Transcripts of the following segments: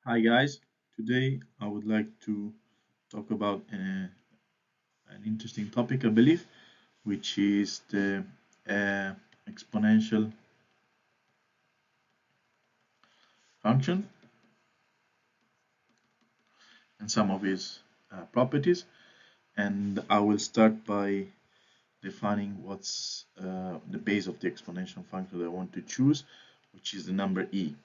Hi guys, today I would like to talk about an interesting topic, I believe, which is the uh, exponential function and some of its properties. And I will start by defining what's the base of the exponential function that I want to choose, which is the number e.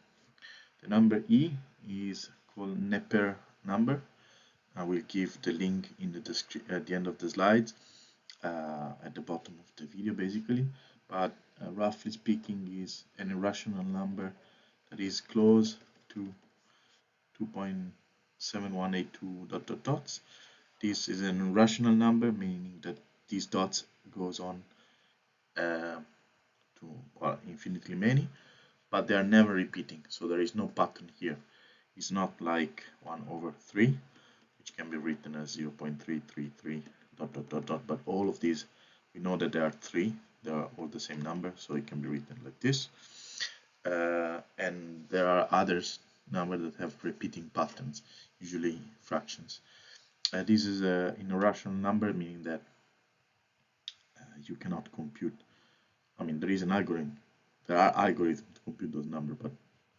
The number e is called Neper number. I will give the link in the at the end of the slides. At the bottom of the video basically, but roughly speaking is an irrational number that is close to 2.7182 dot dot dots. This is an irrational number, meaning that these dots goes on uh, to infinitely many, but they are never repeating, so there is no pattern here. It's not like 1 over 3, which can be written as 0.333 dot dot dot dot, but all of these, we know that there are 3, they are all the same number, so it can be written like this. And there are others numbers that have repeating patterns, usually fractions. This is an irrational number, meaning that you cannot compute. I mean, there is an algorithm. There are algorithms to compute those numbers, but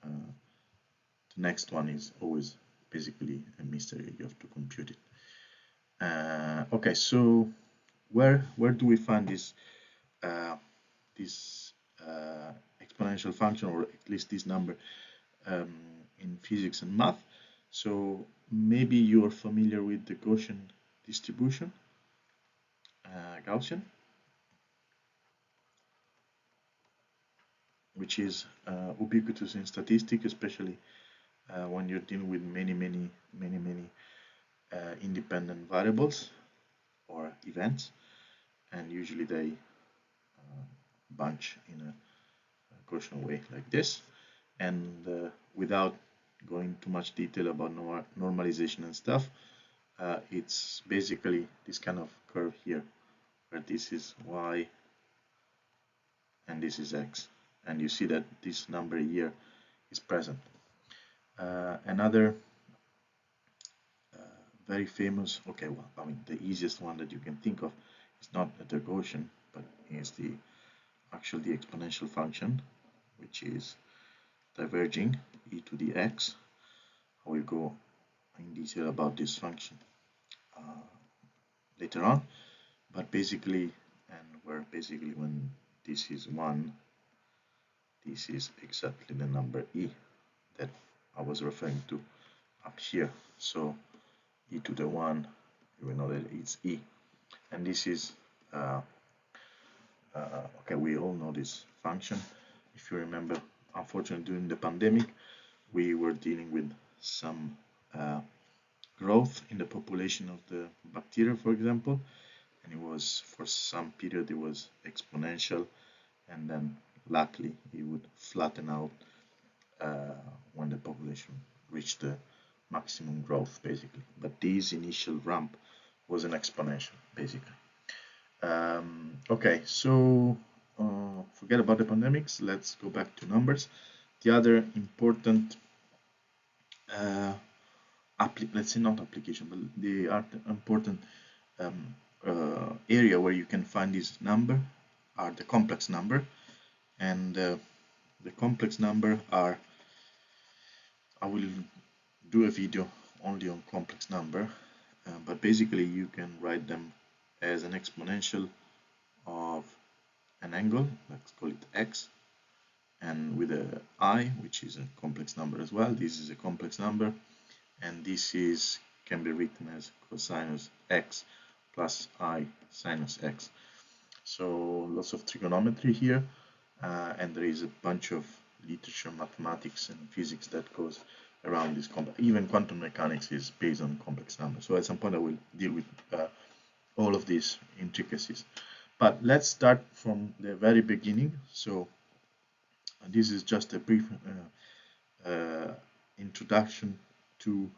the next one is always basically a mystery. You have to compute it. Okay, so where do we find this this exponential function, or at least this number, in physics and math? So maybe you are familiar with the Gaussian distribution, Gaussian, which is ubiquitous in statistics, especially when you're dealing with many independent variables or events, and usually they bunch in a Gaussian way like this. And without going too much detail about normalization and stuff, it's basically this kind of curve here, where this is y and this is x, and you see that this number here is present. Another very famous, okay, well, I mean, the easiest one that you can think of is not the Gaussian, but is the exponential function, which is diverging e to the x. I will go in detail about this function later on, but basically, and where basically when this is 1, this is exactly the number e that I was referring to up here. So e to the 1, you will know that it's e, and this is okay, we all know this function. If you remember, unfortunately during the pandemic we were dealing with some growth in the population of the bacteria, for example, and it was, for some period it was exponential, and then luckily it would flatten out when the population reached the maximum growth basically. But this initial ramp was an exponential basically. Okay, so forget about the pandemics, let's go back to numbers. The other important let's say not application, but the important area where you can find this number are the complex number. And the complex number are, I will do a video only on complex number, but basically you can write them as an exponential of an angle, let's call it x, and with a I, which is a complex number as well. This is a complex number, and this is can be written as cosinus x plus I sinus x. So lots of trigonometry here, and there is a bunch of literature, mathematics and physics that goes around this. Even quantum mechanics is based on complex numbers. So at some point I will deal with all of these intricacies. But let's start from the very beginning. So this is just a brief introduction to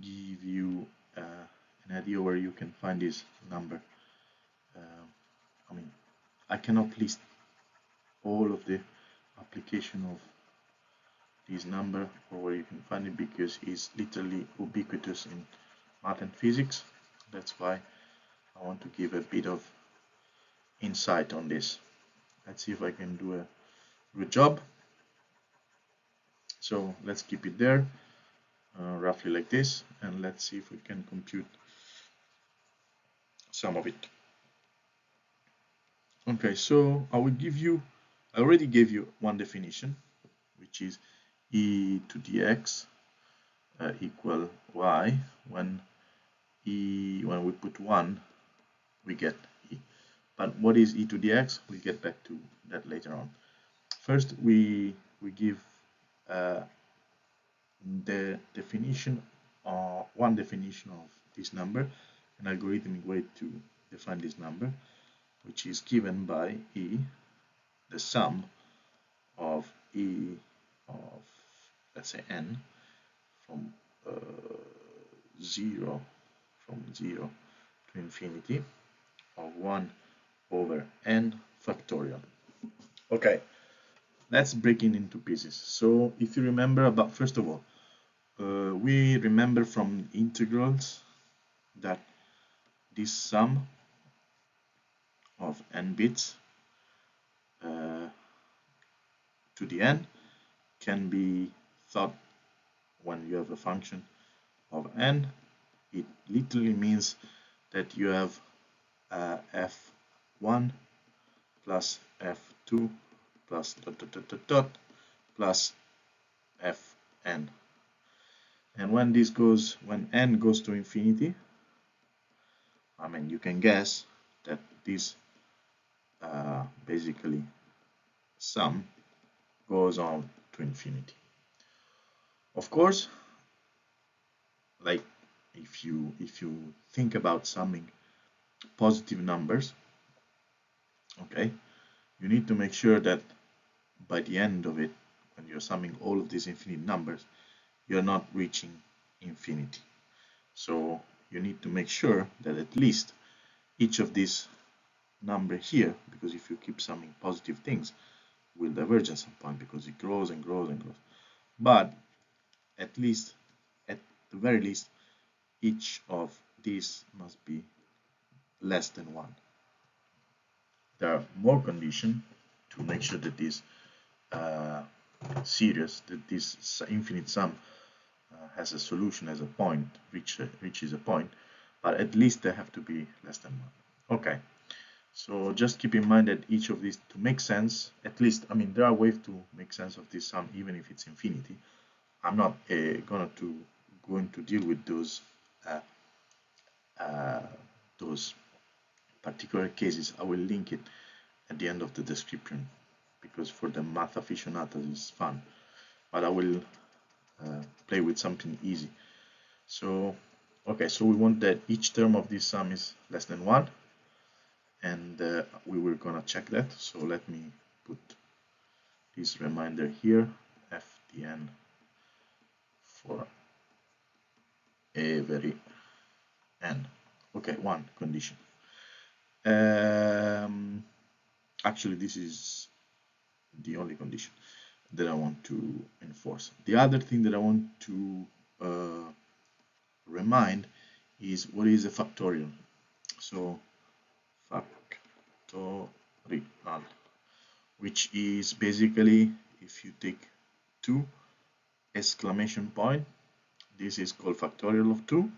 give you an idea where you can find this number. I mean, I cannot list all of the application of this number or where you can find funny because it's literally ubiquitous in math and physics. That's why I want to give a bit of insight on this. Let's see if I can do a good job. So let's keep it there, roughly like this, and let's see if we can compute some of it. Okay, so I already gave you one definition, which is e to the x equal y. When we put 1, we get e. But what is e to the x? We'll get back to that later on. First, we give the definition, one definition of this number, an algorithmic way to define this number, which is given by e, the sum of e of, let's say, n from 0 to infinity of 1 over n factorial. Okay, let's break it into pieces. So if you remember about, first of all, we remember from integrals that this sum of n bits to the n can be thought, when you have a function of n, it literally means that you have f1 plus f2 plus plus fn. And when n goes to infinity, I mean, you can guess that this basically sum goes on to infinity. Of course, like if you think about summing positive numbers, okay, you need to make sure that by the end of it, when you're summing all of these infinite numbers, you're not reaching infinity. So you need to make sure that at least each of these number here, because if you keep summing positive things, will diverge at some point because it grows and grows and grows. But at least, at the very least, each of these must be less than 1. There are more conditions to make sure that this series, that this infinite sum has a solution, as a point, reaches a point, but at least they have to be less than 1. Okay, so just keep in mind that each of these, to make sense, at least, I mean, there are ways to make sense of this sum even if it's infinity. I'm not going to deal with those particular cases. I will link it at the end of the description, because for the math aficionados it's fun, but I will play with something easy. So okay, so we want that each term of this sum is less than 1, and we were gonna check that. So let me put this reminder here, ftn for every n. Okay, one condition. Actually, this is the only condition that I want to enforce. The other thing that I want to remind is what is a factorial. So factorial, which is basically, if you take 2 exclamation point, this is called factorial of 2,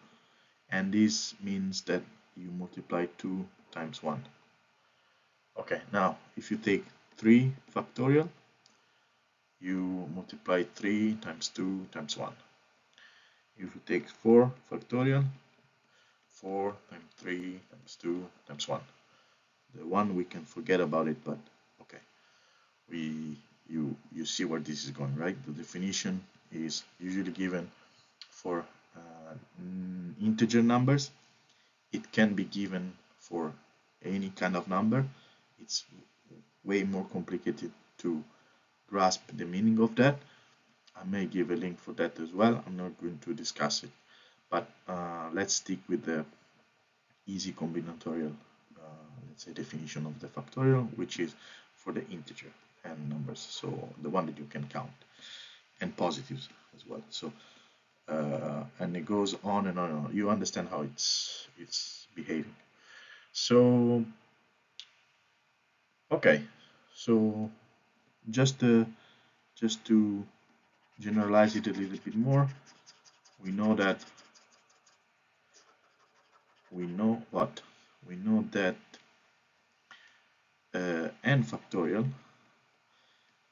and this means that you multiply 2 times 1. Okay, now if you take 3 factorial, you multiply 3 times 2 times 1. If you take 4 factorial, 4 times 3 times 2 times 1. The 1 we can forget about it, but okay, you see where this is going, right? The definition is usually given for integer numbers. It can be given for any kind of number. It's way more complicated to grasp the meaning of that. I may give a link for that as well. I'm not going to discuss it, but let's stick with the easy combinatorial, let's say, definition of the factorial, which is for the integer and numbers, so the one that you can count, and positives. as well. So and it goes on and on and on. You understand how it's behaving. So okay, so just to generalize it a little bit more, we know that we know that n factorial,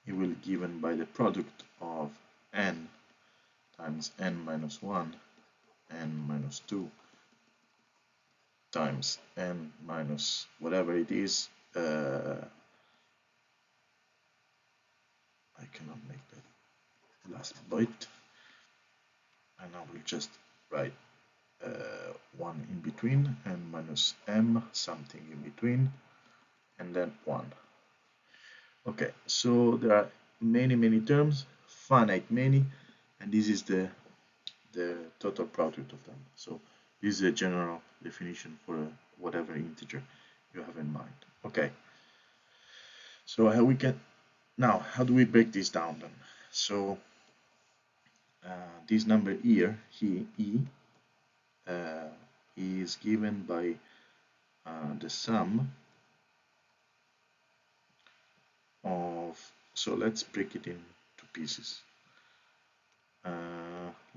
it will given by the product of n times n minus 1, n minus 2 times n minus whatever it is. I cannot make that last byte, and I will just write 1 in between, n minus m something in between, and then 1. Okay, so there are many terms, finite many, and this is the total product of them. So this is a general definition for whatever integer you have in mind. Okay, so how we can now, how do we break this down then? So this number here, e, is given by the sum of, so let's break it into pieces.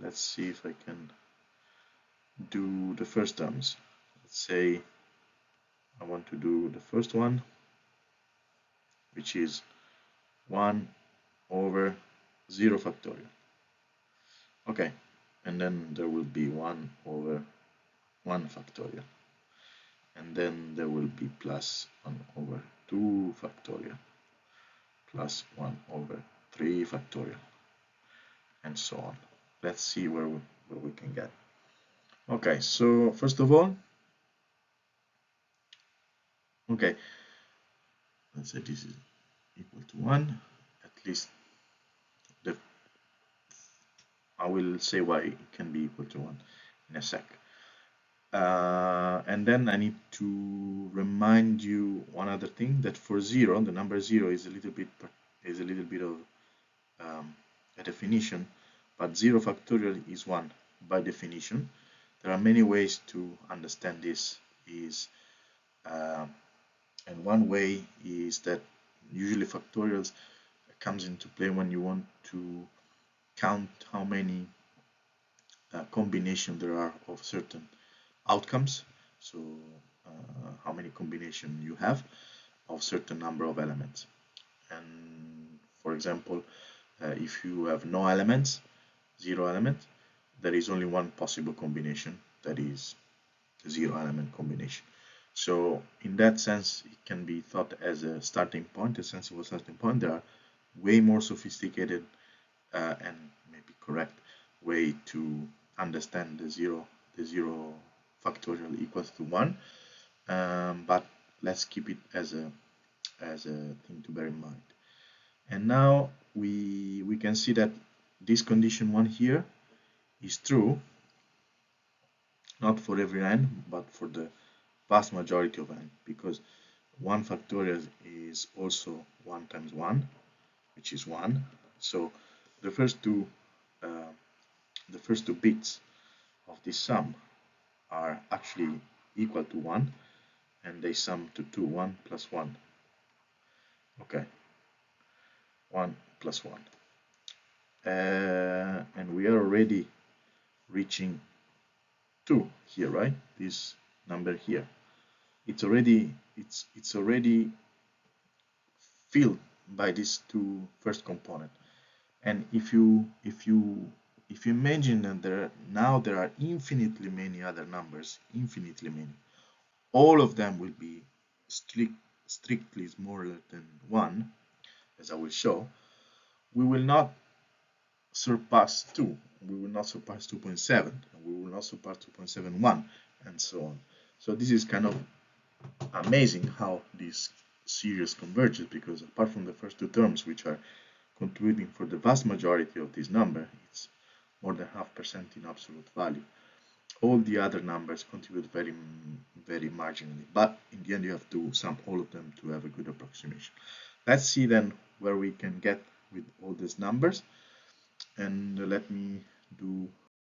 Let's see if I can do the first terms. Let's say I want to do the first one, which is 1 over 0 factorial. Okay, and then there will be 1 over 1 factorial, and then there will be plus 1 over 2 factorial, plus 1 over 3 factorial, and so on. Let's see where we can get. Okay, so first of all, okay, let's say this is equal to 1, at least I will say why it can be equal to 1 in a sec. And then I need to remind you one other thing, that for 0, the number 0 is a little bit of a definition, but 0 factorial is 1 by definition. There are many ways to understand this. And one way is that usually factorials comes into play when you want to count how many combinations there are of certain outcomes. So how many combinations you have of certain number of elements. And for example, if you have no elements, 0 element, there is only one possible combination, that is the 0 element combination. So in that sense, it can be thought as a starting point, a sensible starting point. There are way more sophisticated and maybe correct way to understand the zero factorial equals to 1, but let's keep it as a thing to bear in mind. And now we can see that this condition 1 here is true, not for every n, but for the vast majority of n, because 1 factorial is also 1 times 1, which is 1. So the first two bits of this sum are actually equal to 1, and they sum to 2, 1 plus 1. Okay, 1 plus 1. And we are already reaching 2 here, right? This number here. It's already filled by these two first components. And if you imagine that there are infinitely many other numbers, infinitely many, all of them will be strictly smaller than 1, as I will show. We will not surpass 2, we will not surpass 2.7, we will not surpass 2.71, and so on. So this is kind of amazing how this series converges, because apart from the first two terms, which are contributing for the vast majority of this number, it's more than 0.5% in absolute value. All the other numbers contribute very marginally, but in the end you have to sum all of them to have a good approximation. Let's see then where we can get with all these numbers. and let me